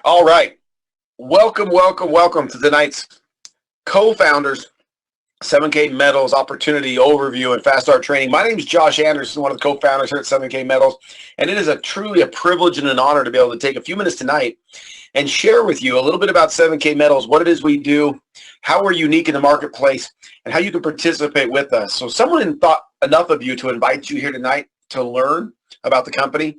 All right. Welcome to tonight's co-founders 7Kmetals opportunity overview and fast start training. My name is Josh Anderson, one of the co-founders here at 7Kmetals, and it is truly a privilege and an honor to be able to take a few minutes tonight and share with you a little bit about 7Kmetals, what it is we do, how we're unique in the marketplace, and how you can participate with us. So someone thought enough of you to invite you here tonight to learn about the company.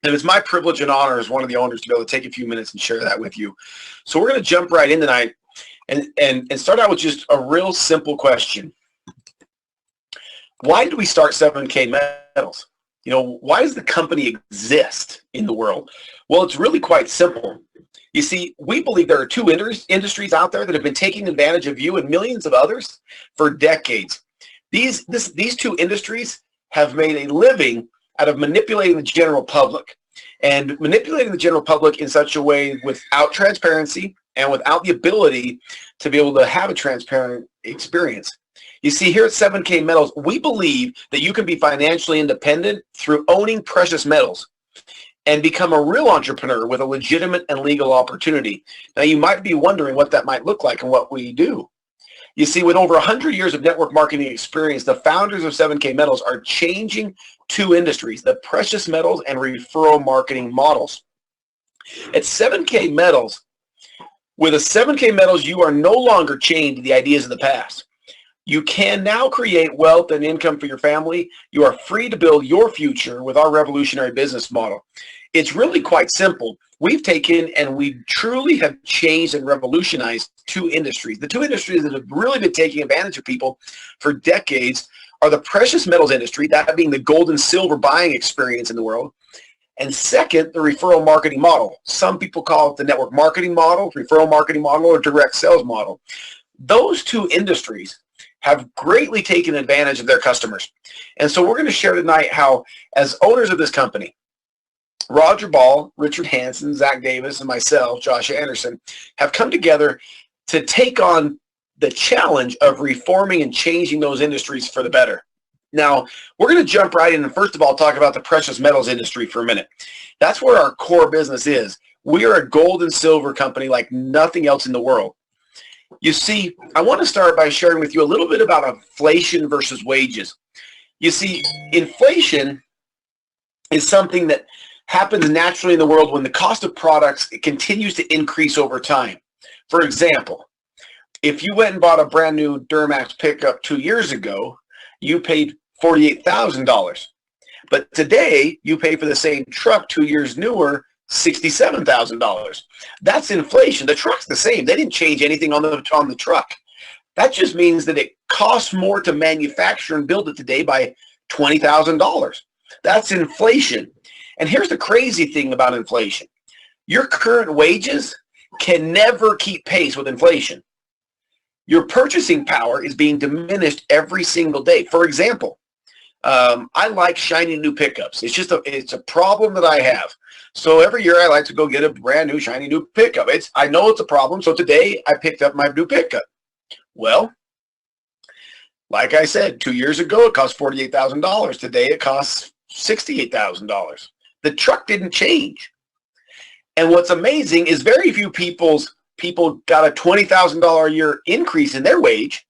And it's my privilege and honor as one of the owners to be able to take a few minutes and share that with you. So we're going to jump right in tonight and start out with just a real simple question. Why did we start 7Kmetals? Why does the company exist in the world? Well, it's really quite simple. You see, we believe there are two industries out there that have been taking advantage of you and millions of others for decades. These two industries have made a living out of manipulating the general public, and manipulating the general public in such a way without transparency and without the ability to be able to have a transparent experience. You see, here at 7Kmetals, we believe that you can be financially independent through owning precious metals and become a real entrepreneur with a legitimate and legal opportunity. Now, you might be wondering what that might look like and what we do. You see, with over 100 years of network marketing experience, the founders of 7Kmetals are changing two industries, the precious metals and referral marketing models. At 7Kmetals, with a 7Kmetals, you are no longer chained to the ideas of the past. You can now create wealth and income for your family. You are free to build your future with our revolutionary business model. It's really quite simple. We've taken and we truly have changed and revolutionized two industries. The two industries that have really been taking advantage of people for decades are the precious metals industry, that being the gold and silver buying experience in the world. And second, the referral marketing model. Some people call it the network marketing model, referral marketing model, or direct sales model. Those two industries have greatly taken advantage of their customers. And so we're going to share tonight how, as owners of this company, Roger Ball, Richard Hansen, Zach Davis, and myself, Josh Anderson, have come together to take on the challenge of reforming and changing those industries for the better. Now, we're going to jump right in and first of all talk about the precious metals industry for a minute. That's where our core business is. We are a gold and silver company like nothing else in the world. You see, I want to start by sharing with you a little bit about inflation versus wages. You see, inflation is something that happens naturally in the world when the cost of products continues to increase over time. For example, if you went and bought a brand new Duramax pickup 2 years ago, you paid $48,000. But today, you pay for the same truck 2 years newer, $67,000. That's inflation. The truck's the same. They didn't change anything on the truck. That just means that it costs more to manufacture and build it today by $20,000. That's inflation. And here's the crazy thing about inflation. Your current wages can never keep pace with inflation. Your purchasing power is being diminished every single day. For example, I like shiny new pickups. It's a problem that I have. So every year I like to go get a brand new shiny new pickup. I know it's a problem. So today I picked up my new pickup. Well, like I said, 2 years ago it cost $48,000. Today it costs $68,000. The truck didn't change. And what's amazing is very few people got a $20,000 a year increase in their wage,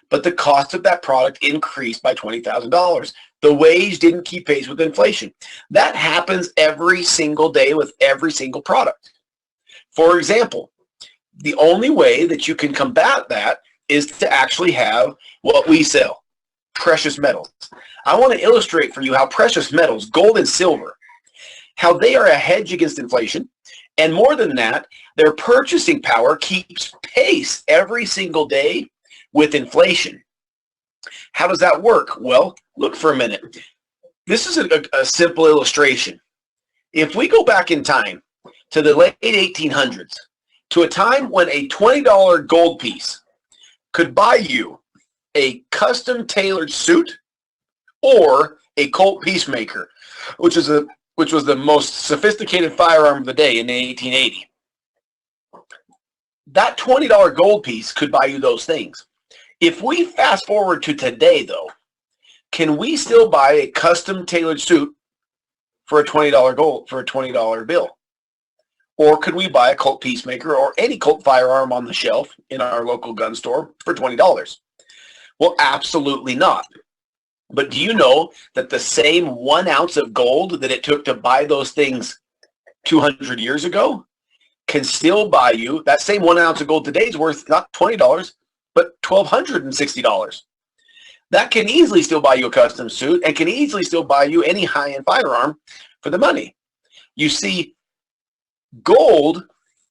but the cost of that product increased by $20,000. The wage didn't keep pace with inflation. That happens every single day with every single product. For example, the only way that you can combat that is to actually have what we sell, precious metals. I want to illustrate for you how precious metals, gold and silver, how they are a hedge against inflation. And more than that, their purchasing power keeps pace every single day with inflation. How does that work? Well, look for a minute. This is a simple illustration. If we go back in time to the late 1800s, to a time when a $20 gold piece could buy you a custom tailored suit or a Colt Peacemaker, which was the most sophisticated firearm of the day in 1880. That $20 gold piece could buy you those things. If we fast forward to today, though, can we still buy a custom tailored suit for a $20 bill? Or could we buy a Colt Peacemaker or any Colt firearm on the shelf in our local gun store for $20? Well, absolutely not. But do you know that the same 1 ounce of gold that it took to buy those things 200 years ago can still buy you, that same 1 ounce of gold today is worth not $20, but $1,260. That can easily still buy you a custom suit and can easily still buy you any high-end firearm for the money. You see, gold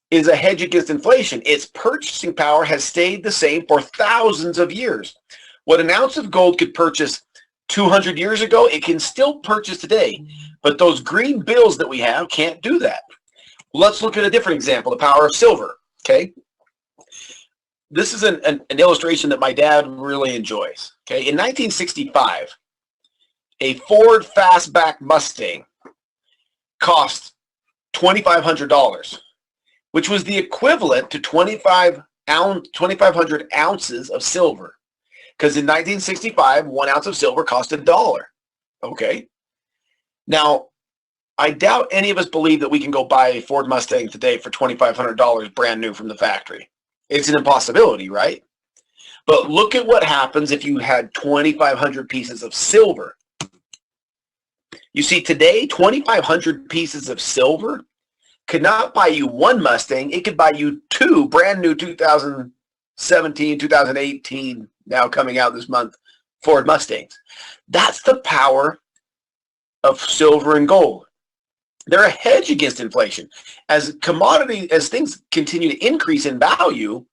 is a hedge against inflation. Its purchasing power has stayed the same for thousands of years. What an ounce of gold could purchase 200 years ago, it can still purchase today. But those green bills that we have can't do that. Let's look at a different example, the power of silver, okay? This is an illustration that my dad really enjoys, okay? In 1965, a Ford Fastback Mustang cost $2,500, which was the equivalent to 2,500 ounces of silver. Because in 1965, 1 ounce of silver cost $1, okay? Now, I doubt any of us believe that we can go buy a Ford Mustang today for $2,500 brand new from the factory. It's an impossibility, right? But look at what happens if you had 2,500 pieces of silver. You see, today, 2,500 pieces of silver could not buy you one Mustang. It could buy you 2 brand new 2017, 2018, now coming out this month, Ford Mustangs. That's the power of silver and gold. They're a hedge against inflation. As things continue to increase in value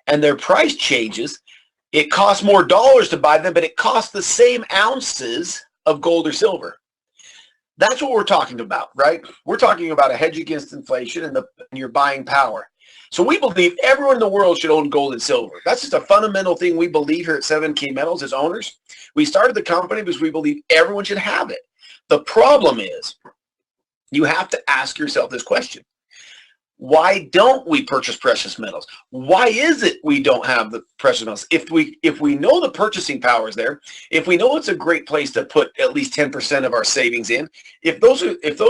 and their price changes, it costs more dollars to buy them, but it costs the same ounces of gold or silver. That's what we're talking about, right? We're talking about a hedge against inflation and your buying power. So we believe everyone in the world should own gold and silver. That's just a fundamental thing we believe here at 7Kmetals as owners. We started the company because we believe everyone should have it. The problem is, you have to ask yourself this question. Why don't we purchase precious metals? Why is it we don't have the precious metals? If we know the purchasing power is there, if we know it's a great place to put at least 10% of our savings in, if those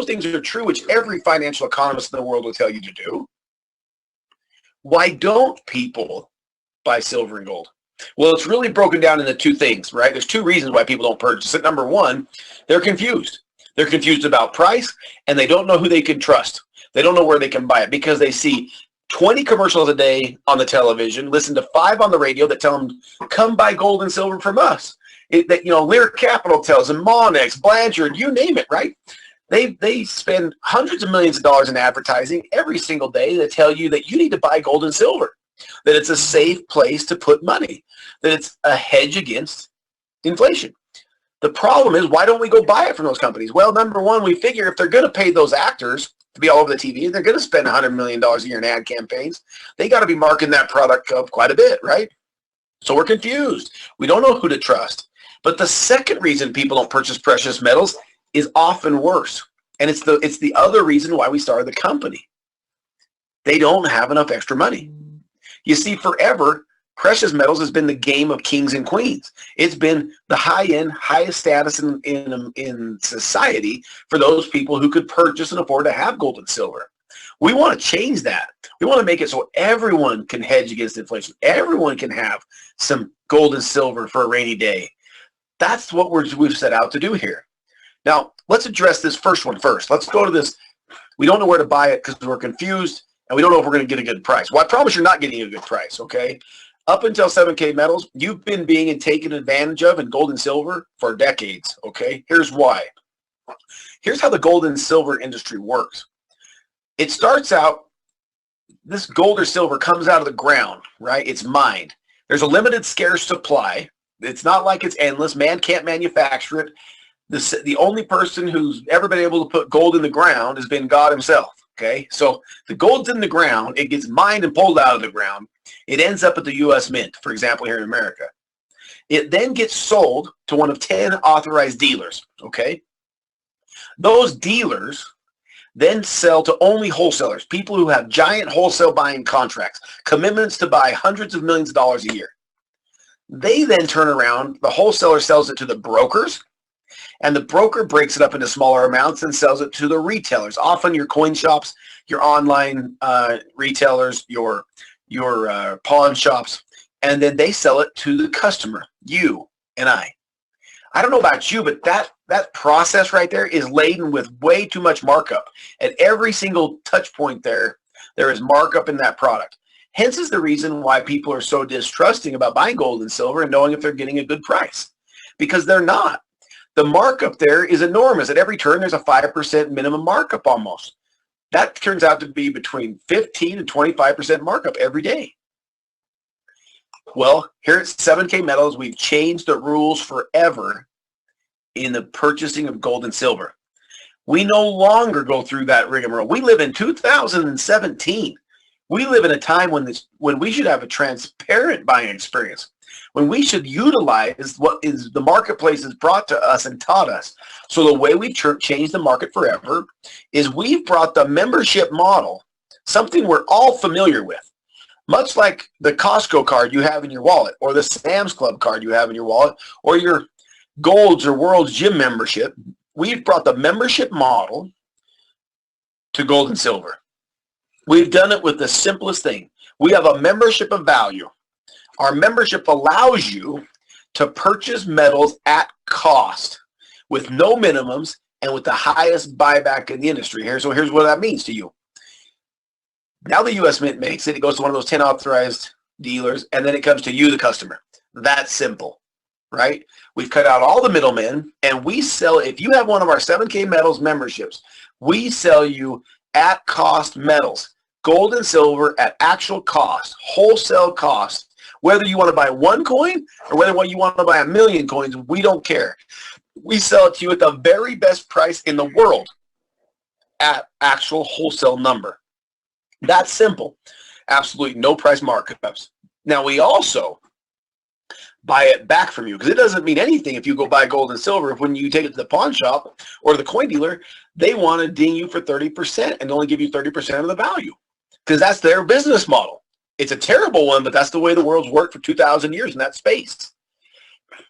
things are true, which every financial economist in the world will tell you to do, why don't people buy silver and gold? Well, it's really broken down into 2 things, right? There's 2 reasons why people don't purchase it. Number 1, they're confused. They're confused about price, and they don't know who they can trust. They don't know where they can buy it because they see 20 commercials a day on the television, listen to 5 on the radio that tell them, come buy gold and silver from us. Lear Capital tells them, Monex, Blanchard, you name it, right? They spend hundreds of millions of dollars in advertising every single day that tell you that you need to buy gold and silver, that it's a safe place to put money, that it's a hedge against inflation. The problem is, why don't we go buy it from those companies? Well, number 1, we figure if they're going to pay those actors to be all over the TV, they're going to spend $100 million a year in ad campaigns. They got to be marking that product up quite a bit, right? So we're confused. We don't know who to trust. But the second reason people don't purchase precious metals is often worse. And it's the other reason why we started the company. They don't have enough extra money. You see, forever, precious metals has been the game of kings and queens. It's been the high-end, highest status in society for those people who could purchase and afford to have gold and silver. We want to change that. We want to make it so everyone can hedge against inflation. Everyone can have some gold and silver for a rainy day. That's what we've set out to do here. Now, let's address this first one first. Let's go to this. We don't know where to buy it because we're confused, and we don't know if we're going to get a good price. Well, I promise you're not getting a good price, okay? Up until 7Kmetals, you've been being and taken advantage of in gold and silver for decades, okay? Here's why. Here's how the gold and silver industry works. It starts out, this gold or silver comes out of the ground, right? It's mined. There's a limited scarce supply. It's not like it's endless. Man can't manufacture it. The only person who's ever been able to put gold in the ground has been God himself, okay? So the gold's in the ground. It gets mined and pulled out of the ground. It ends up at the U.S. Mint, for example, here in America. It then gets sold to one of 10 authorized dealers, okay? Those dealers then sell to only wholesalers, people who have giant wholesale buying contracts, commitments to buy hundreds of millions of dollars a year. They then turn around, the wholesaler sells it to the brokers, And the broker breaks it up into smaller amounts and sells it to the retailers, often your coin shops, your online retailers, your pawn shops, and then they sell it to the customer, you and I. I don't know about you, but that process right there is laden with way too much markup. At every single touch point there is markup in that product. Hence is the reason why people are so distrusting about buying gold and silver and knowing if they're getting a good price, because they're not. The markup there is enormous. At every turn, there's a 5% minimum markup almost. That turns out to be between 15 and 25% markup every day. Well, here at 7Kmetals, we've changed the rules forever in the purchasing of gold and silver. We no longer go through that rigmarole. We live in 2017. We live in a time when we should have a transparent buying experience, when we should utilize what is the marketplace has brought to us and taught us. So the way we've changed the market forever is we've brought the membership model, something we're all familiar with, much like the Costco card you have in your wallet, or the Sam's Club card you have in your wallet, or your Gold's or World's Gym membership. We've brought the membership model to gold and silver. We've done it with the simplest thing. We have a membership of value. Our membership allows you to purchase metals at cost with no minimums and with the highest buyback in the industry. Here's what that means to you. Now the U.S. Mint makes it. It goes to one of those 10 authorized dealers, and then it comes to you, the customer. That's simple, right? We've cut out all the middlemen, and we sell, if you have one of our 7Kmetals memberships, we sell you at cost metals. Gold and silver at actual cost, wholesale cost. Whether you want to buy one coin or whether you want to buy 1 million coins, we don't care. We sell it to you at the very best price in the world at actual wholesale number. That's simple. Absolutely no price markups. Now we also buy it back from you, because it doesn't mean anything if you go buy gold and silver. If when you take it to the pawn shop or the coin dealer, they want to ding you for 30% and only give you 30% of the value, because that's their business model. It's a terrible one, but that's the way the world's worked for 2,000 years in that space.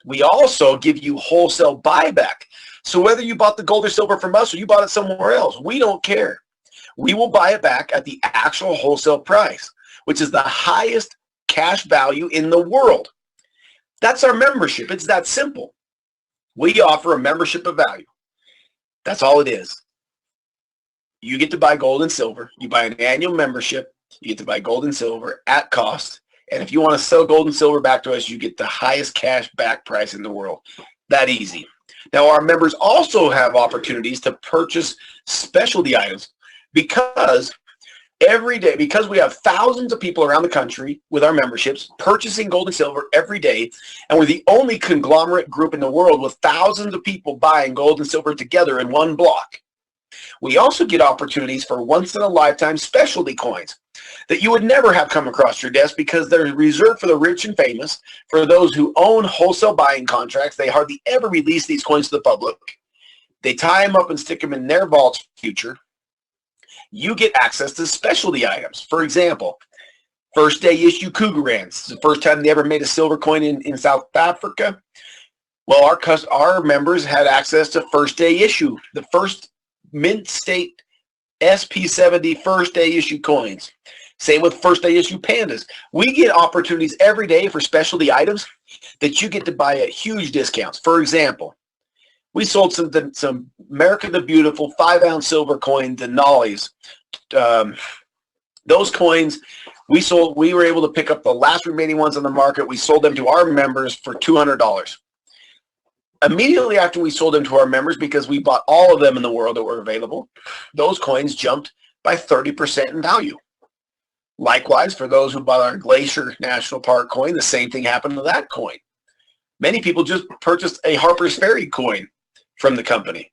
We also give you wholesale buyback. So whether you bought the gold or silver from us or you bought it somewhere else, we don't care. We will buy it back at the actual wholesale price, which is the highest cash value in the world. That's our membership. It's that simple. We offer a membership of value. That's all it is. You get to buy gold and silver. You buy an annual membership. You get to buy gold and silver at cost. And if you want to sell gold and silver back to us, you get the highest cash back price in the world. That easy. Now, our members also have opportunities to purchase specialty items, because every day, because we have thousands of people around the country with our memberships purchasing gold and silver every day, and we're the only conglomerate group in the world with thousands of people buying gold and silver together in one block. We also get opportunities for once-in-a-lifetime specialty coins that you would never have come across your desk, because they're reserved for the rich and famous, for those who own wholesale buying contracts. They hardly ever release these coins to the public. They tie them up and stick them in their vault's future. You get access to specialty items. For example, first day issue Cougarans. It's the first time they ever made a silver coin in South Africa. Well, our members had access to first day issue, the first mint state SP70 first day issue coins. Same with first day issue pandas. We get opportunities every day for specialty items that you get to buy at huge discounts. For example, we sold some America the Beautiful 5-ounce silver coin Denali's. Those coins we were able to pick up the last remaining ones on the market. We sold them to our members for $200. Immediately after we sold them to our members, because we bought all of them in the world that were available, those coins jumped by 30% in value. Likewise, for those who bought our Glacier National Park coin, the same thing happened to that coin. Many people just purchased a Harper's Ferry coin from the company.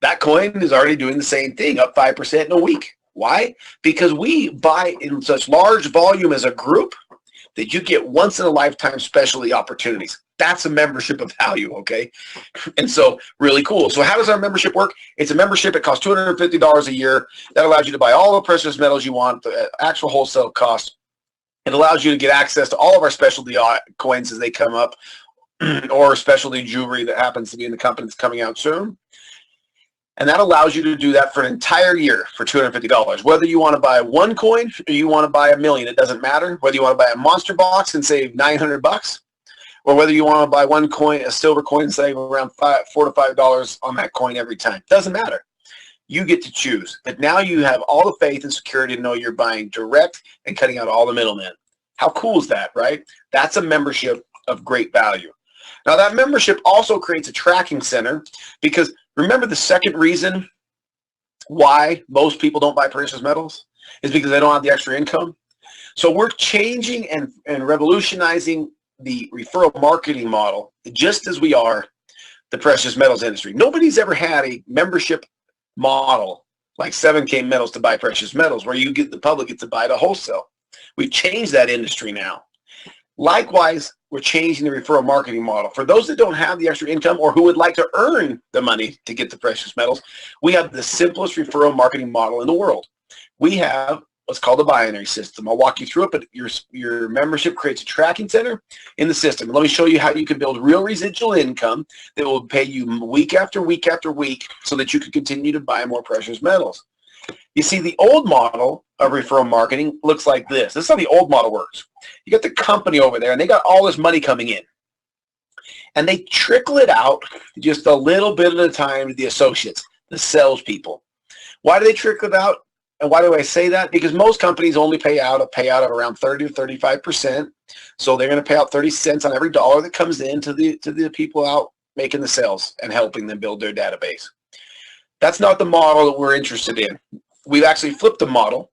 That coin is already doing the same thing, up 5% in a week. Why? Because we buy in such large volume as a group that you get once-in-a-lifetime specialty opportunities. That's a membership of value, okay? And so, really cool. So how does our membership work? It's a membership. It costs $250 a year. That allows you to buy all the precious metals you want, the actual wholesale cost. It allows you to get access to all of our specialty coins as they come up. or specialty jewelry that happens to be in the company that's coming out soon. And that allows you to do that for an entire year for $250. Whether you want to buy one coin or you want to buy 1,000,000, it doesn't matter. Whether you want to buy a monster box and save $900, or whether you want to buy one coin, a silver coin, and save around $4 to $5 on that coin every time. Doesn't matter. You get to choose. But now you have all the faith and security to know you're buying direct and cutting out all the middlemen. How cool is that, right? That's a membership of great value. Now, that membership also creates a tracking center, because remember, the second reason why most people don't buy precious metals is because they don't have the extra income. So we're changing and revolutionizing the referral marketing model just as we are the precious metals industry. Nobody's ever had a membership model like 7Kmetals to buy precious metals, where you get the public gets to buy it at wholesale. We've changed that industry now. Likewise, we're changing the referral marketing model. For those that don't have the extra income or who would like to earn the money to get the precious metals, we have the simplest referral marketing model in the world. We have what's called a binary system. I'll walk you through it, but your membership creates a tracking center in the system. Let me show you how you can build real residual income that will pay you week after week after week so that you can continue to buy more precious metals. You see, the old model of referral marketing looks like this. This is how the old model works. You got the company over there, and they got all this money coming in. And they trickle it out just a little bit at a time to the associates, the salespeople. Why do they trickle it out? And why do I say that? Because most companies only pay out of around 30 to 35%. So they're going to pay out 30 cents on every dollar that comes in to the people out making the sales and helping them build their database. That's not the model that we're interested in. We've actually flipped the model,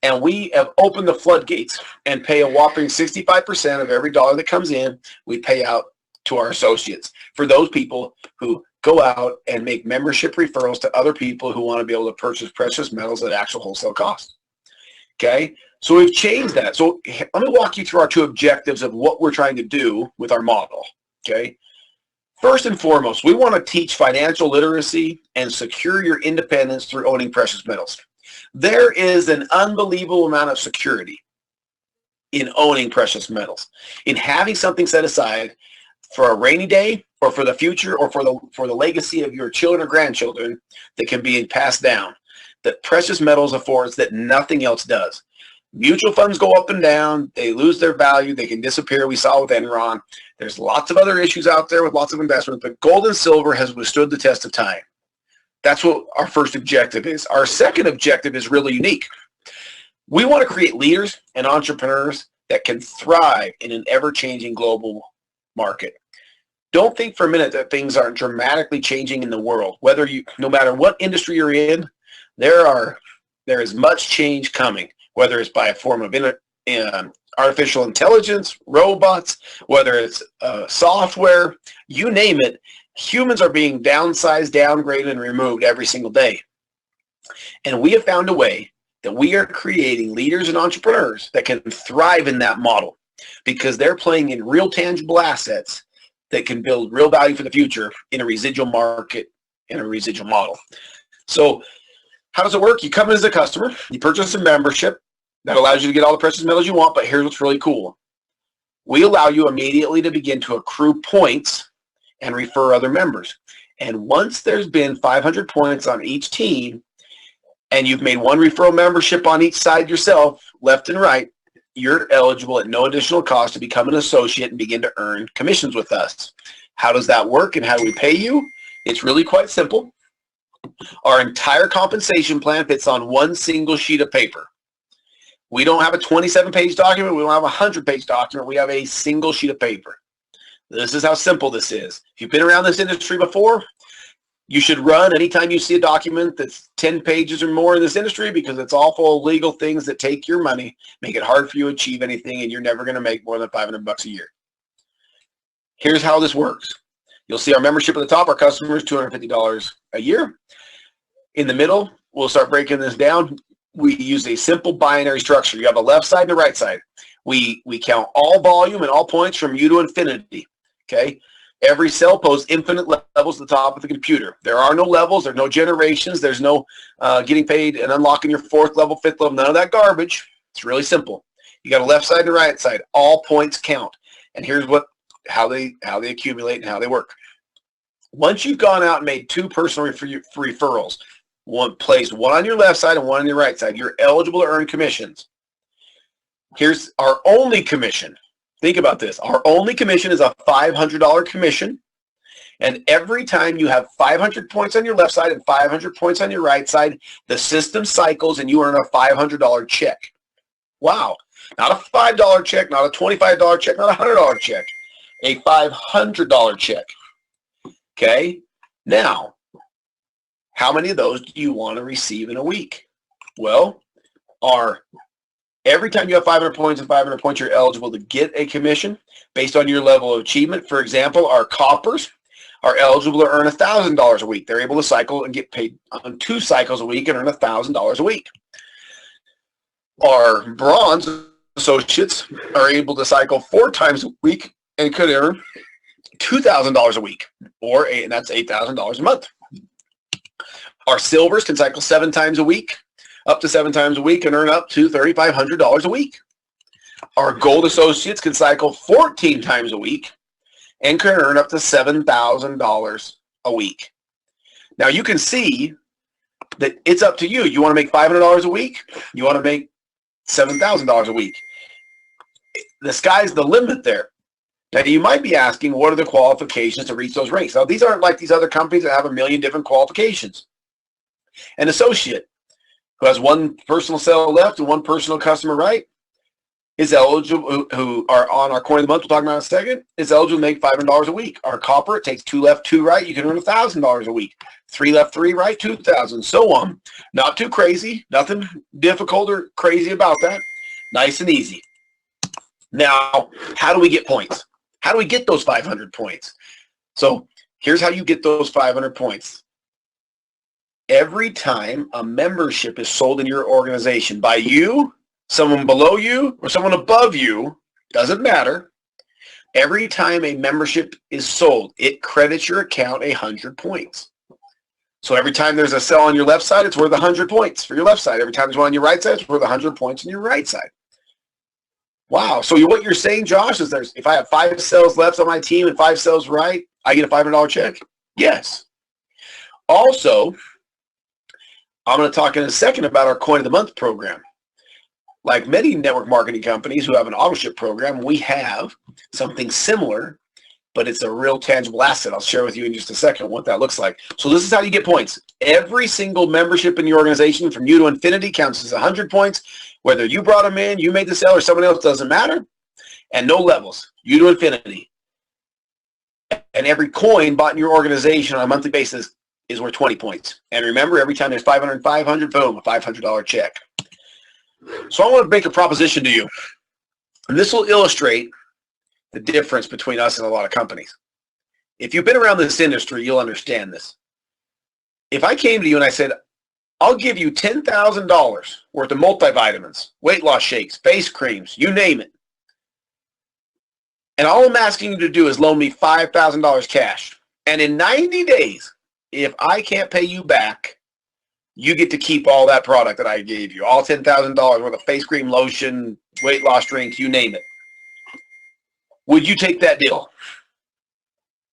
and we have opened the floodgates and pay a whopping 65% of every dollar that comes in, we pay out to our associates for those people who go out and make membership referrals to other people who want to be able to purchase precious metals at actual wholesale cost. Okay, so we've changed that. So let me walk you through our two objectives of what we're trying to do with our model. Okay, first and foremost, we want to teach financial literacy and secure your independence through owning precious metals. There is an unbelievable amount of security in owning precious metals, in having something set aside for a rainy day or for the future or for the legacy of your children or grandchildren that can be passed down, that precious metals affords that nothing else does. Mutual funds go up and down. They lose their value. They can disappear. We saw with Enron. There's lots of other issues out there with lots of investments, but gold and silver has withstood the test of time. That's what our first objective is. Our second objective is really unique. We want to create leaders and entrepreneurs that can thrive in an ever-changing global market. Don't think for a minute that things aren't dramatically changing in the world. No matter what industry you're in, there is much change coming, whether it's by a form of artificial intelligence, robots, whether it's software, you name it. Humans are being downsized, downgraded, and removed every single day. And we have found a way that we are creating leaders and entrepreneurs that can thrive in that model because they're playing in real tangible assets that can build real value for the future in a residual market, in a residual model. So how does it work? You come in as a customer, you purchase a membership that allows you to get all the precious metals you want, but here's what's really cool. We allow you immediately to begin to accrue points and refer other members. And once there's been 500 points on each team, and you've made one referral membership on each side yourself, left and right, you're eligible at no additional cost to become an associate and begin to earn commissions with us. How does that work and how do we pay you? It's really quite simple. Our entire compensation plan fits on one single sheet of paper. We don't have a 27-page document. We don't have a 100-page document. We have a single sheet of paper. This is how simple this is. If you've been around this industry before, you should run anytime you see a document that's 10 pages or more in this industry because it's all full of legal things that take your money, make it hard for you to achieve anything, and you're never going to make more than $500 a year. Here's how this works. You'll see our membership at the top, our customers, $250 a year. In the middle, we'll start breaking this down. We use a simple binary structure. You have a left side and a right side. We count all volume and all points from you to infinity. Okay? Every cell poses infinite levels at the top of the computer. There are no levels. There are no generations. There's no getting paid and unlocking your fourth level, fifth level. None of that garbage. It's really simple. You got a left side and a right side. All points count. And here's what how they accumulate and how they work. Once you've gone out and made 2 personal referrals, one on your left side and one on your right side, you're eligible to earn commissions. Here's our only commission. Think about this. Our only commission is a $500 commission. And every time you have 500 points on your left side and 500 points on your right side, the system cycles and you earn a $500 check. Wow. Not a $5 check, not a $25 check, not a $100 check. A $500 check. Okay? Now, how many of those do you want to receive in a week? Well, every time you have 500 points and 500 points, you're eligible to get a commission based on your level of achievement. For example, our coppers are eligible to earn $1,000 a week. They're able to cycle and get paid on 2 cycles a week and earn $1,000 a week. Our bronze associates are able to cycle 4 times a week and could earn $2,000 a week, and that's $8,000 a month. Our silvers can cycle 7 times a week, up to 7 times a week, and earn up to $3,500 a week. Our gold associates can cycle 14 times a week and can earn up to $7,000 a week. Now you can see that it's up to you. You want to make $500 a week? You want to make $7,000 a week? The sky's the limit there. Now you might be asking, what are the qualifications to reach those ranks? Now these aren't like these other companies that have a million different qualifications. An associate who has 1 personal sale left and 1 personal customer right is eligible, who are on our coin of the month, we'll talk about in a second, is eligible to make $500 a week. Our copper, it takes 2 left, 2 right, you can earn $1,000 a week. 3 left, 3 right, $2,000, so on. Not too crazy, nothing difficult or crazy about that. Nice and easy. Now, how do we get points? How do we get those 500 points? So here's how you get those 500 points. Every time a membership is sold in your organization by you, someone below you, or someone above you, doesn't matter. Every time a membership is sold, it credits your account 100 points. So every time there's a sell on your left side, it's worth 100 points for your left side. Every time there's one on your right side, it's worth 100 points on your right side. Wow. So what you're saying, Josh, is if I have 5 sales left on my team and 5 sales right, I get a $500 check? Yes. Also, I'm going to talk in a second about our Coin of the Month program. Like many network marketing companies who have an auto ship program, we have something similar, but it's a real tangible asset. I'll share with you in just a second what that looks like. So this is how you get points. Every single membership in your organization from you to infinity counts as 100 points. Whether you brought them in, you made the sale, or someone else, doesn't matter. And no levels. You to infinity. And every coin bought in your organization on a monthly basis is worth 20 points. And remember, every time there's 500 and 500, boom, a $500 check. So I want to make a proposition to you. And this will illustrate the difference between us and a lot of companies. If you've been around this industry, you'll understand this. If I came to you and I said, I'll give you $10,000 worth of multivitamins, weight loss shakes, face creams, you name it. And all I'm asking you to do is loan me $5,000 cash. And in 90 days, if I can't pay you back, you get to keep all that product that I gave you, all $10,000 worth of face cream, lotion, weight loss drinks, you name it. Would you take that deal?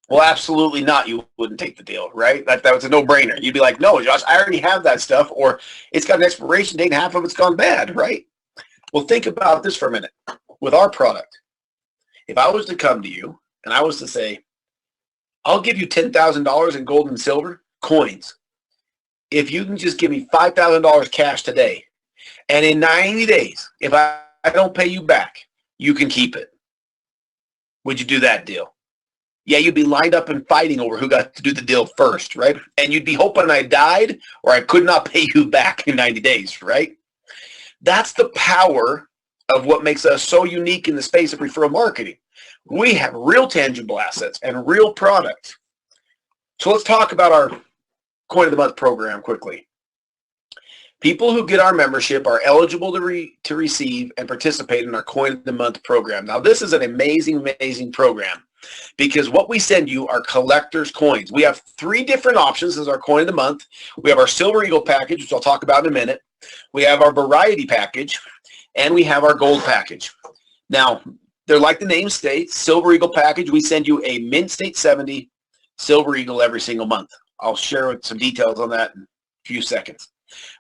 Well, absolutely not. You wouldn't take the deal, right? That was a no-brainer. You'd be like, no, Josh, I already have that stuff, or it's got an expiration date and half of it's gone bad, right? Well, think about this for a minute. With our product, if I was to come to you and I was to say, I'll give you $10,000 in gold and silver coins if you can just give me $5,000 cash today, and in 90 days, if I don't pay you back, you can keep it. Would you do that deal? Yeah, you'd be lined up and fighting over who got to do the deal first, right? And you'd be hoping I died or I could not pay you back in 90 days, right? That's the power of what makes us so unique in the space of referral marketing. We have real tangible assets and real product. So let's talk about our Coin of the Month program quickly. People who get our membership are eligible to receive and participate in our Coin of the Month program. Now, this is an amazing, amazing program because what we send you are collector's coins. We have 3 different options as our Coin of the Month. We have our Silver Eagle package, which I'll talk about in a minute. We have our Variety package, and we have our Gold package. Now, They're like the name states, Silver Eagle package. We send you a Mint State 70 Silver Eagle every single month. I'll share some details on that in a few seconds.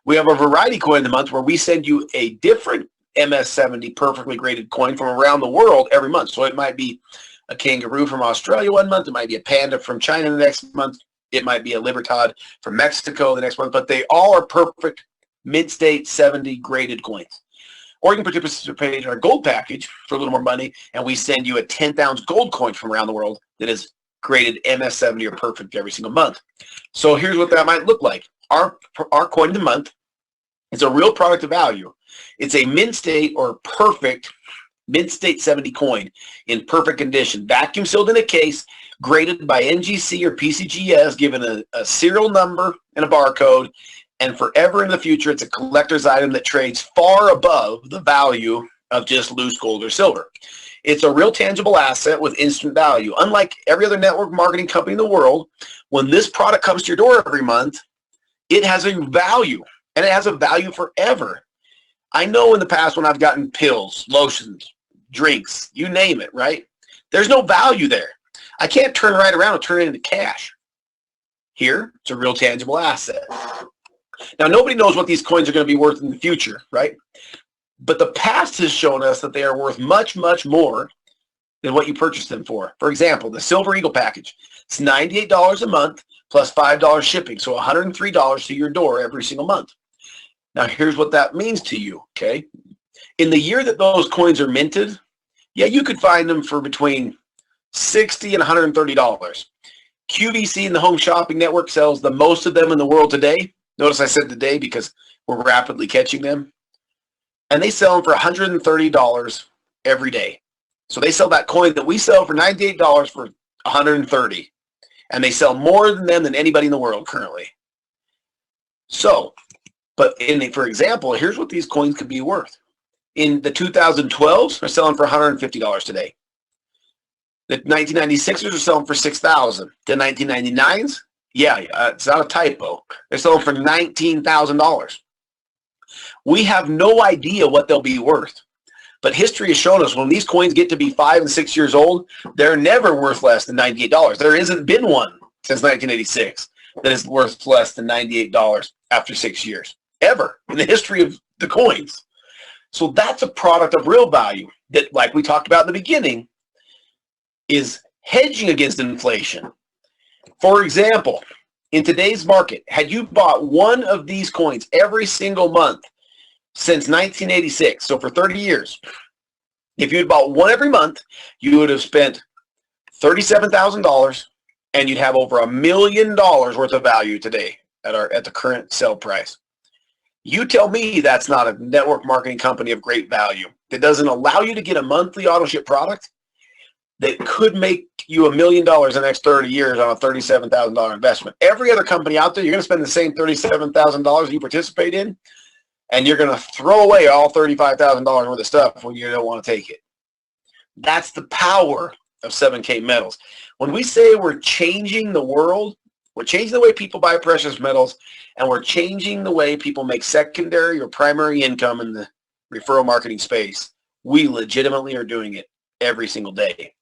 We have a variety coin of the month where we send you a different MS70 perfectly graded coin from around the world every month. So it might be a kangaroo from Australia one month. It might be a panda from China the next month. It might be a Libertad from Mexico the next month. But they all are perfect Mint State 70 graded coins. Or you can participate in our gold package for a little more money, and we send you a 10th ounce gold coin from around the world that is graded MS70 or perfect every single month. So here's what that might look like. Our coin of the month is a real product of value. It's a Mint State or perfect Mint State 70 coin in perfect condition, vacuum sealed in a case, graded by NGC or PCGS, given a serial number and a barcode, and forever in the future, it's a collector's item that trades far above the value of just loose gold or silver. It's a real tangible asset with instant value. Unlike every other network marketing company in the world, when this product comes to your door every month, it has a value, and it has a value forever. I know in the past when I've gotten pills, lotions, drinks, you name it, right? There's no value there. I can't turn right around and turn it into cash. Here, it's a real tangible asset. Now, nobody knows what these coins are going to be worth in the future, right? But the past has shown us that they are worth much, much more than what you purchased them for. For example, the Silver Eagle package. It's $98 a month plus $5 shipping, so $103 to your door every single month. Now, here's what that means to you, okay? In the year that those coins are minted, yeah, you could find them for between $60 and $130. QVC and the Home Shopping Network sells the most of them in the world today. Notice I said today because we're rapidly catching them. And they sell them for $130 every day. So they sell that coin that we sell for $98 for $130. And they sell more than them than anybody in the world currently. So, for example, here's what these coins could be worth. In the 2012s, they're selling for $150 today. The 1996s are selling for $6,000. The 1999s, yeah, it's not a typo. They're selling for $19,000. We have no idea what they'll be worth. But history has shown us when these coins get to be 5 and 6 years old, they're never worth less than $98. There hasn't been one since 1986 that is worth less than $98 after 6 years, ever in the history of the coins. So that's a product of real value that, like we talked about in the beginning, is hedging against inflation. For example, in today's market, had you bought one of these coins every single month since 1986, so for 30 years, if you had bought one every month, you would have spent $37,000 and you'd have over $1 million worth of value today at the current sell price. You tell me that's not a network marketing company of great value that doesn't allow you to get a monthly auto ship product that could make you $1 million in the next 30 years on a $37,000 investment. Every other company out there, you're going to spend the same $37,000 you participate in, and you're going to throw away all $35,000 worth of stuff when you don't want to take it. That's the power of 7Kmetals. When we say we're changing the world, we're changing the way people buy precious metals, and we're changing the way people make secondary or primary income in the referral marketing space. We legitimately are doing it every single day.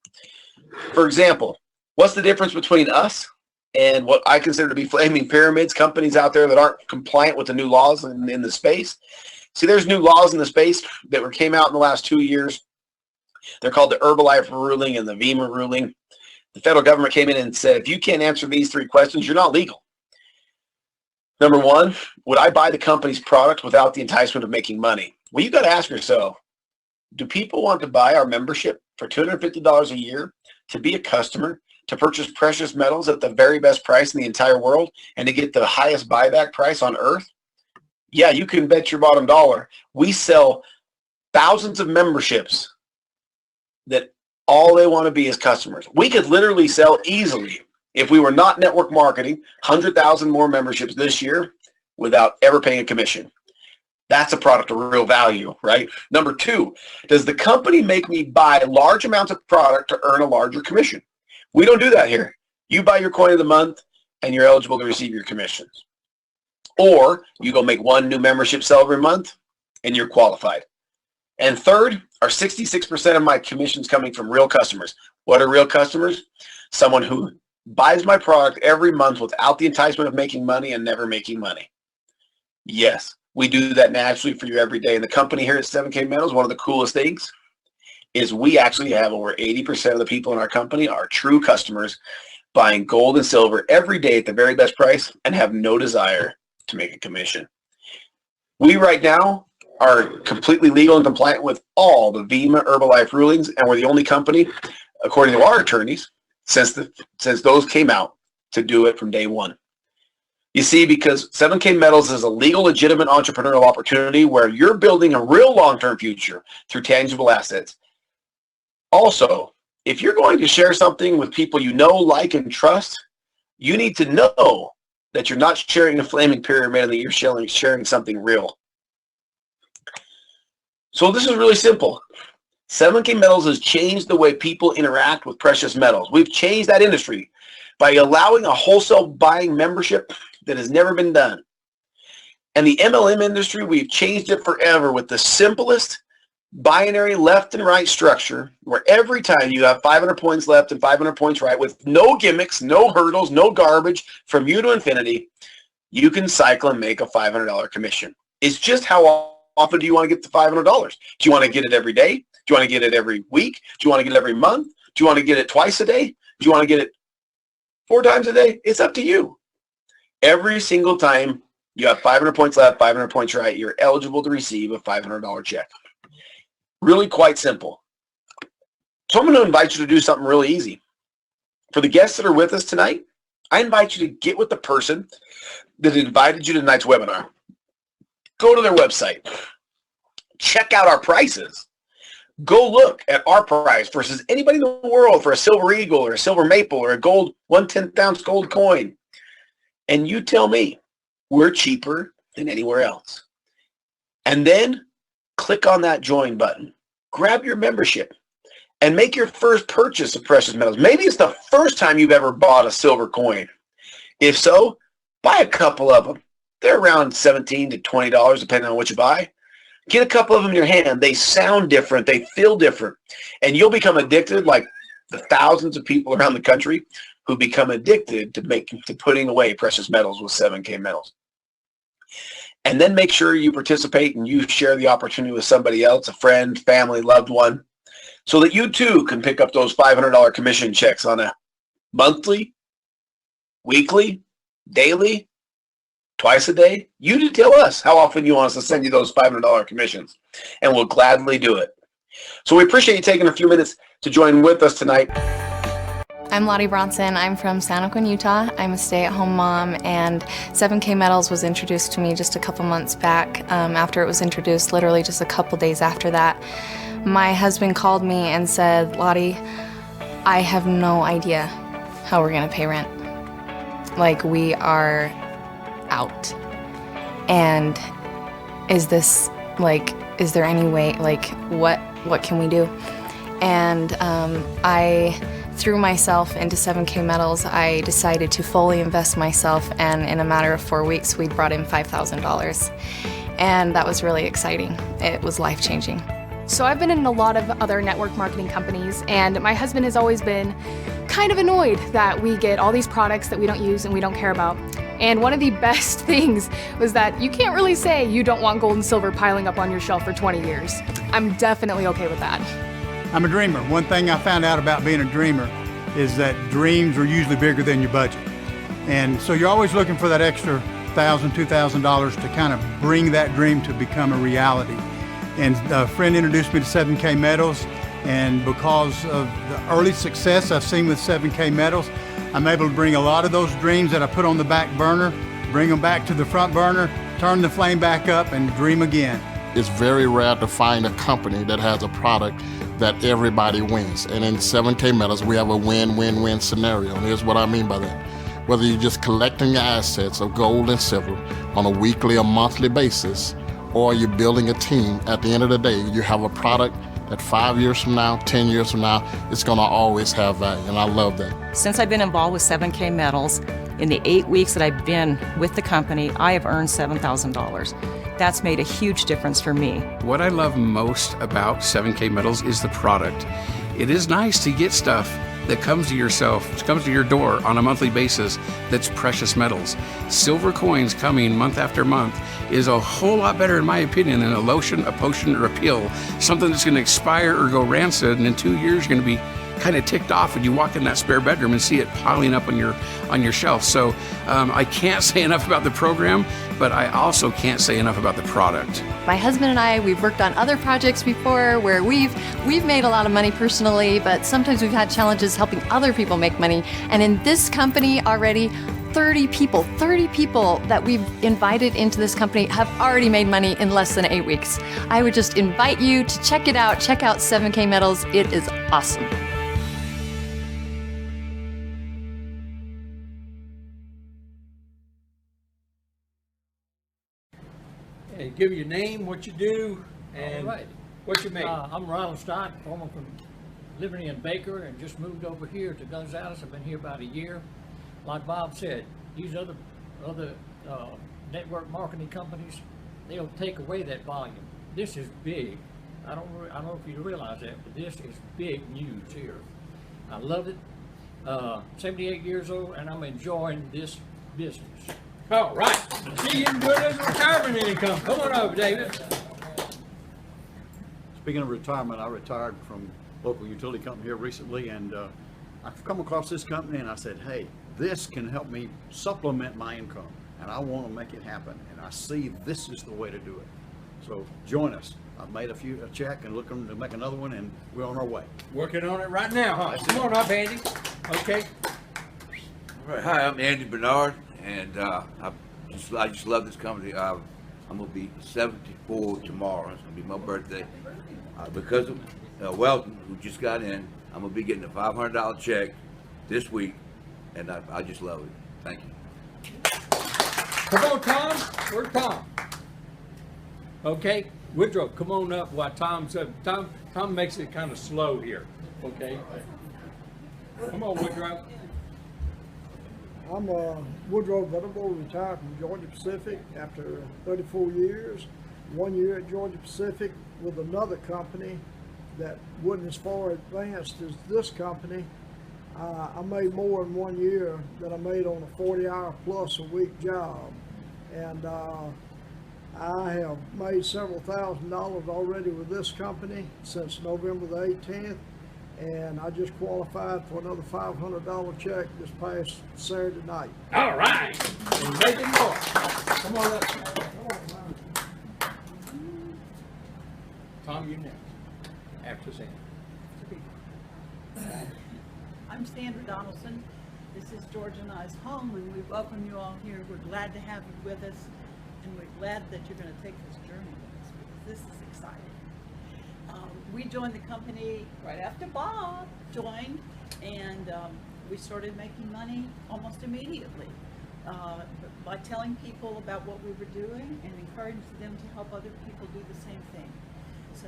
For example, what's the difference between us and what I consider to be flaming pyramids, companies out there that aren't compliant with the new laws in the space? See, there's new laws in the space that came out in the last 2 years. They're called the Herbalife ruling and the VEMA ruling. The federal government came in and said, if you can't answer these 3 questions, you're not legal. Number one, would I buy the company's product without the enticement of making money? Well, you got to ask yourself, do people want to buy our membership for $250 a year to be a customer, to purchase precious metals at the very best price in the entire world, and to get the highest buyback price on earth? Yeah, you can bet your bottom dollar. We sell thousands of memberships that all they want to be is customers. We could literally sell easily, if we were not network marketing, 100,000 more memberships this year without ever paying a commission. That's a product of real value, right? Number 2, does the company make me buy large amounts of product to earn a larger commission? We don't do that here. You buy your coin of the month and you're eligible to receive your commissions. Or you go make one new membership sale every month and you're qualified. And third, Are 66% of my commissions coming from real customers? What are real customers? Someone who buys my product every month without the enticement of making money and never making money. Yes, we do that naturally for you every day. And the company here at 7Kmetals, one of the coolest things is we actually have over 80% of the people in our company are true customers buying gold and silver every day at the very best price and have no desire to make a commission. We right now are completely legal and compliant with all the VEMA Herbalife rulings, and we're the only company, according to our attorneys, since those came out, to do it from day one. You see, because 7Kmetals is a legal, legitimate entrepreneurial opportunity where you're building a real long-term future through tangible assets. Also, if you're going to share something with people you know, like, and trust, you need to know that you're not sharing a flaming pyramid and that you're sharing something real. So this is really simple. 7Kmetals has changed the way people interact with precious metals. We've changed that industry by allowing a wholesale buying membership that has never been done. And the MLM industry, we've changed it forever with the simplest binary left and right structure where every time you have 500 points left and 500 points right with no gimmicks, no hurdles, no garbage from you to infinity, you can cycle and make a $500 commission. It's just how often do you want to get the $500? Do you want to get it every day? Do you want to get it every week? Do you want to get it every month? Do you want to get it twice a day? Do you want to get it 4 times a day? It's up to you. Every single time you have 500 points left, 500 points right, you're eligible to receive a $500 check. Really quite simple. So I'm going to invite you to do something really easy. For the guests that are with us tonight, I invite you to get with the person that invited you to tonight's webinar. Go to their website. Check out our prices. Go look at our price versus anybody in the world for a silver eagle or a silver maple or a gold 1/10 ounce gold coin. And you tell me we're cheaper than anywhere else. And then click on that join button. Grab your membership and make your first purchase of precious metals. Maybe it's the first time you've ever bought a silver coin. If so, buy a couple of them. They're around $17 to $20 depending on what you buy. Get a couple of them in your hand. They sound different. They feel different. And you'll become addicted like the thousands of people around the country who become addicted to putting away precious metals with 7Kmetals. And then make sure you participate and you share the opportunity with somebody else, a friend, family, loved one, so that you too can pick up those $500 commission checks on a monthly, weekly, daily, twice a day. You tell us how often you want us to send you those $500 commissions, and we'll gladly do it. So we appreciate you taking a few minutes to join with us tonight. I'm Lottie Bronson. I'm from San Joaquin, Utah. I'm a stay-at-home mom, and 7Kmetals was introduced to me just a couple months back. After it was introduced, literally just a couple days after that, my husband called me and said, Lottie, I have no idea how we're gonna pay rent. Like, we are out. And is there any way, like, what can we do? And I threw myself into 7Kmetals. I decided to fully invest myself, and in a matter of 4 weeks, we brought in $5,000. And that was really exciting. It was life-changing. So I've been in a lot of other network marketing companies, and my husband has always been kind of annoyed that we get all these products that we don't use and we don't care about. And one of the best things was that you can't really say you don't want gold and silver piling up on your shelf for 20 years. I'm definitely okay with that. I'm a dreamer. One thing I found out about being a dreamer is that dreams are usually bigger than your budget. And so you're always looking for that extra $1,000, $2,000 to kind of bring that dream to become a reality. And a friend introduced me to 7Kmetals, and because of the early success I've seen with 7Kmetals, I'm able to bring a lot of those dreams that I put on the back burner, bring them back to the front burner, turn the flame back up, and dream again. It's very rare to find a company that has a product that everybody wins. And in 7Kmetals, we have a win-win-win scenario. And here's what I mean by that. Whether you're just collecting your assets of gold and silver on a weekly or monthly basis, or you're building a team, at the end of the day, you have a product that 5 years from now, 10 years from now, it's gonna always have value, and I love that. Since I've been involved with 7Kmetals, In the 8 weeks that I've been with the company, I have earned $7,000. That's made a huge difference for me. What I love most about 7Kmetals is the product. It is nice to get stuff that comes to your door on a monthly basis that's precious metals. Silver coins coming month after month is a whole lot better, in my opinion, than a lotion, a potion, or a pill. Something that's going to expire or go rancid, and in 2 years you're going to be kind of ticked off when you walk in that spare bedroom and see it piling up on your shelf. So I can't say enough about the program, but I also can't say enough about the product. My husband and I, we've worked on other projects before where we've made a lot of money personally, but sometimes we've had challenges helping other people make money. And in this company already, 30 people that we've invited into this company have already made money in less than 8 weeks. I would just invite you to check it out. Check out 7Kmetals. It is awesome. Hey, give your name, what you do, and what you make. I'm Ronald Stott, former from living in Baker and just moved over here to Gonzales. I've been here about a year. Like Bob said, these other network marketing companies, they'll take away that volume. This is big. I don't know if you realize that, but this is big news here. I love it. 78 years old, and I'm enjoying this business. All right. See, you can do it as a retirement income. Come on over, David. Speaking of retirement, I retired from local utility company here recently, and I've come across this company and I said, hey, this can help me supplement my income, and I want to make it happen, and I see this is the way to do it. So join us. I've made a check and looking to make another one, and we're on our way. Working on it right now, huh? Come on up, Andy. Okay. All right. Hi, I'm Andy Bernard, and I just love this company. I'm gonna be 74 tomorrow. It's gonna be my birthday. Because of Weldon, who just got in, I'm gonna be getting a $500 check this week, and I just love it. Thank you. Come on, Tom. Where's Tom? Okay. Woodrow, come on up while Tom's up. Tom makes it kind of slow here. Okay. Come on, Woodrow. I'm Woodrow Venable, retired from Georgia Pacific after 34 years. 1 year at Georgia Pacific with another company that wasn't as far advanced as this company. I made more in 1 year than I made on a 40-hour plus a week job. And I have made several $1,000s already with this company since November the 18th. And I just qualified for another $500 check this past Saturday night. All right, and making more. Come on up. Tom, you next. After Sandra. I'm Sandra Donaldson. This is George and I's home, and we welcome you all here. We're glad to have you with us, and we're glad that you're going to take this journey with us, because this is exciting. We joined the company right after Bob joined, and we started making money almost immediately by telling people about what we were doing and encouraging them to help other people do the same thing. So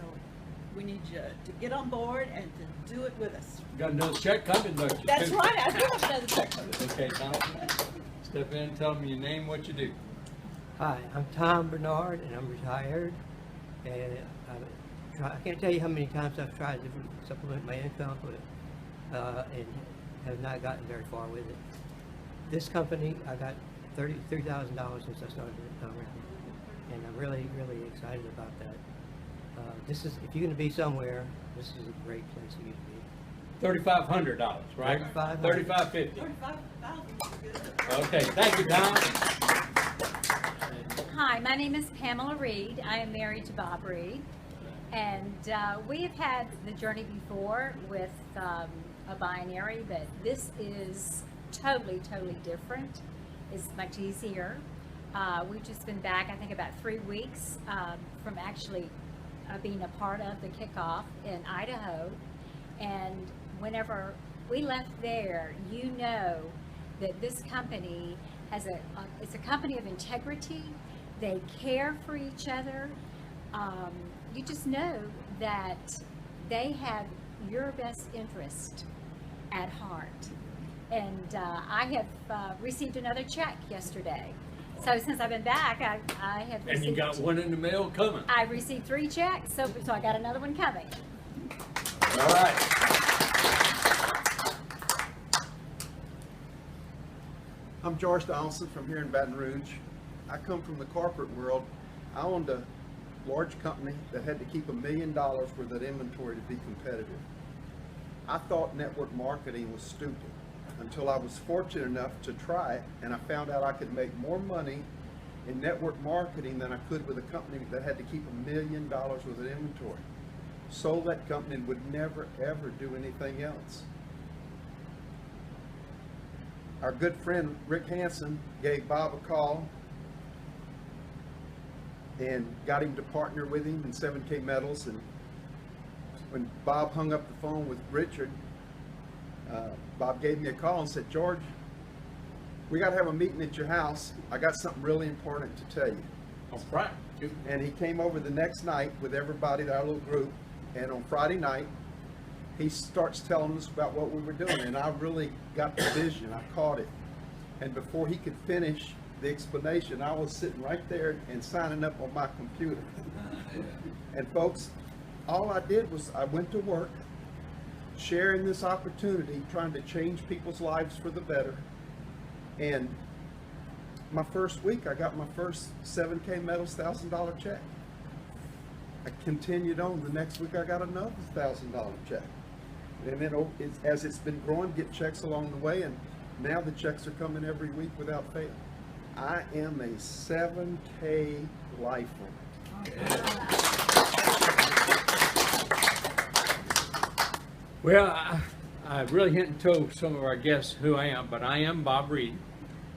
we need you to get on board and to do it with us. You got another check coming, don't you? That's right, I do have another check coming. Okay, Tom. Step in, tell me your name, what you do. Hi, I'm Tom Bernard, and I'm retired. And I can't tell you how many times I've tried to supplement my income, but and have not gotten very far with it. This company, I got $33,000 since I started around, and I'm really, really excited about that. This is, if you're going to be somewhere, this is a great place for you to be. $3,500, right? $3,550. $35,000. Okay, thank you, Tom. Hi, my name is Pamela Reed. I am married to Bob Reed. And we've had the journey before with a binary, but this is totally different. It's much easier. We've just been back, I think, about 3 weeks from actually being a part of the kickoff in Idaho. And whenever we left there, you know that this company has it's a company of integrity. They care for each other. You just know that they have your best interest at heart. And I have received another check yesterday. So since I've been back, I have received... And you got one in the mail coming. I received 3 checks, so I got another one coming. All right. I'm George Donaldson from here in Baton Rouge. I come from the corporate world. I owned a large company that had to keep $1 million worth of inventory to be competitive. I thought network marketing was stupid until I was fortunate enough to try it, and I found out I could make more money in network marketing than I could with a company that had to keep $1 million worth of inventory. Sold that company and would never ever do anything else. Our good friend Rick Hansen gave Bob a call and got him to partner with him in 7Kmetals. And when Bob hung up the phone with Richard, Bob gave me a call and said, "George, we got to have a meeting at your house. I got something really important to tell you." All right. And he came over the next night with everybody, our little group, and on Friday night, he starts telling us about what we were doing, and I really got the vision. I caught it. And before he could finish the explanation, I was sitting right there and signing up on my computer. And folks, all I did was I went to work, sharing this opportunity, trying to change people's lives for the better. And my first week, I got my first 7Kmetals $1,000 check. I continued on. The next week, I got another $1,000 check. And then as it's been growing, get checks along the way, and now the checks are coming every week without fail. I am a 7K lifer. Well, I really hadn't told some of our guests who I am, but I am Bob Reed,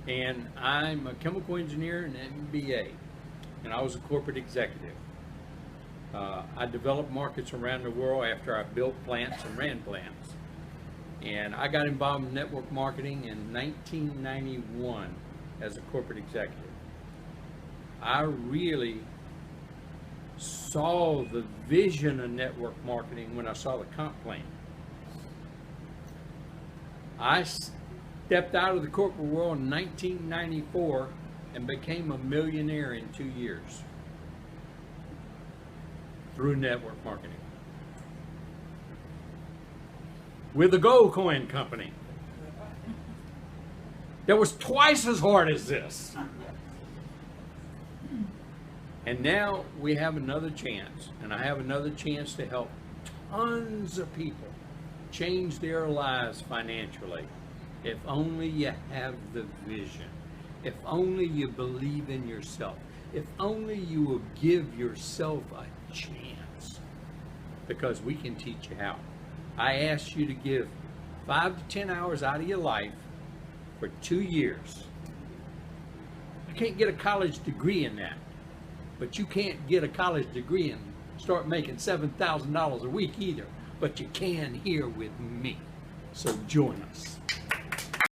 and I'm a chemical engineer and an MBA, and I was a corporate executive. I developed markets around the world after I built plants and ran plants. And I got involved in network marketing in 1991 as a corporate executive. I really saw the vision of network marketing when I saw the comp plan. I stepped out of the corporate world in 1994 and became a millionaire in 2 years through network marketing with the Gold Coin Company that was twice as hard as this. And now we have another chance, and I have another chance to help tons of people change their lives financially. If only you have the vision, if only you believe in yourself, if only you will give yourself a chance, because we can teach you how. I asked you to give 5 to 10 hours out of your life for 2 years. You can't get a college degree in that, but you can't get a college degree and start making $7,000 a week either, but you can here with me. So join us.